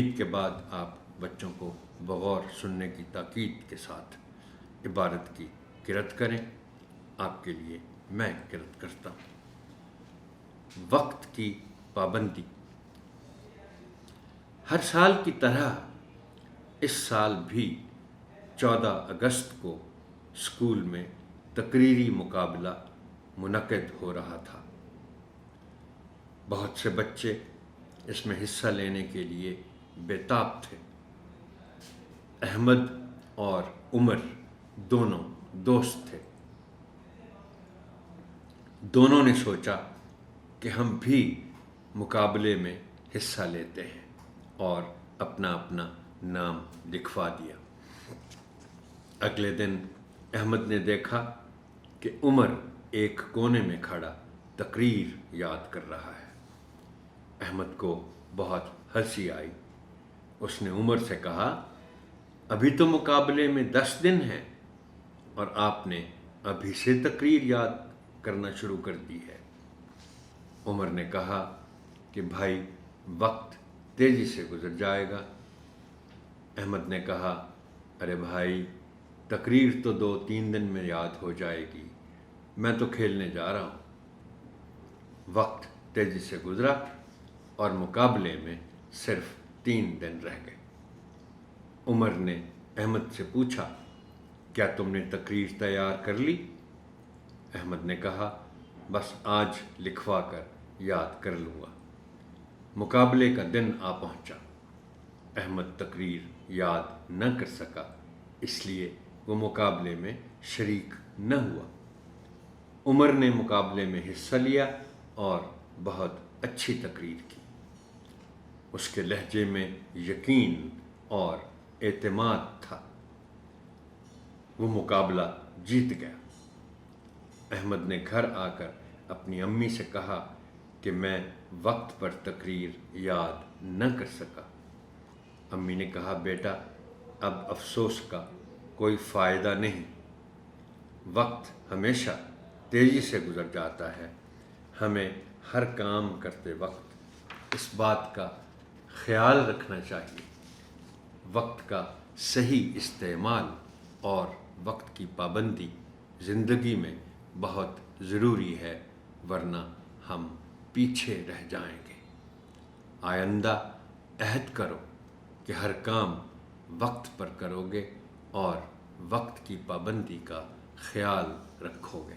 تمہید کے بعد آپ بچوں کو بغور سننے کی تاکید کے ساتھ عبارت کی قرأت کریں۔ آپ کے لیے میں قرأت کرتا ہوں۔ وقت کی پابندی۔ ہر سال کی طرح اس سال بھی 14 اگست کو اسکول میں تقریری مقابلہ منعقد ہو رہا تھا۔ بہت سے بچے اس میں حصہ لینے کے لیے بےتاب تھے۔ احمد اور عمر دونوں دوست تھے۔ دونوں نے سوچا کہ ہم بھی مقابلے میں حصہ لیتے ہیں اور اپنا اپنا نام لکھوا دیا۔ اگلے دن احمد نے دیکھا کہ عمر ایک کونے میں کھڑا تقریر یاد کر رہا ہے۔ احمد کو بہت ہنسی آئی۔ اس نے عمر سے کہا، ابھی تو مقابلے میں 10 دن ہیں اور آپ نے ابھی سے تقریر یاد کرنا شروع کر دی ہے۔ عمر نے کہا کہ بھائی وقت تیزی سے گزر جائے گا۔ احمد نے کہا، ارے بھائی تقریر تو 2-3 دن میں یاد ہو جائے گی، میں تو کھیلنے جا رہا ہوں۔ وقت تیزی سے گزرا اور مقابلے میں صرف 3 دن رہ گئے۔ عمر نے احمد سے پوچھا، کیا تم نے تقریر تیار کر لی؟ احمد نے کہا، بس آج لکھوا کر یاد کر لوں گا۔ مقابلے کا دن آ پہنچا۔ احمد تقریر یاد نہ کر سکا، اس لیے وہ مقابلے میں شریک نہ ہوا۔ عمر نے مقابلے میں حصہ لیا اور بہت اچھی تقریر کی۔ اس کے لہجے میں یقین اور اعتماد تھا۔ وہ مقابلہ جیت گیا۔ احمد نے گھر آ کر اپنی امی سے کہا کہ میں وقت پر تقریر یاد نہ کر سکا۔ امی نے کہا، بیٹا اب افسوس کا کوئی فائدہ نہیں۔ وقت ہمیشہ تیزی سے گزر جاتا ہے۔ ہمیں ہر کام کرتے وقت اس بات کا خیال رکھنا چاہیے۔ وقت کا صحیح استعمال اور وقت کی پابندی زندگی میں بہت ضروری ہے، ورنہ ہم پیچھے رہ جائیں گے۔ آئندہ عہد کرو کہ ہر کام وقت پر کرو گے اور وقت کی پابندی کا خیال رکھو گے۔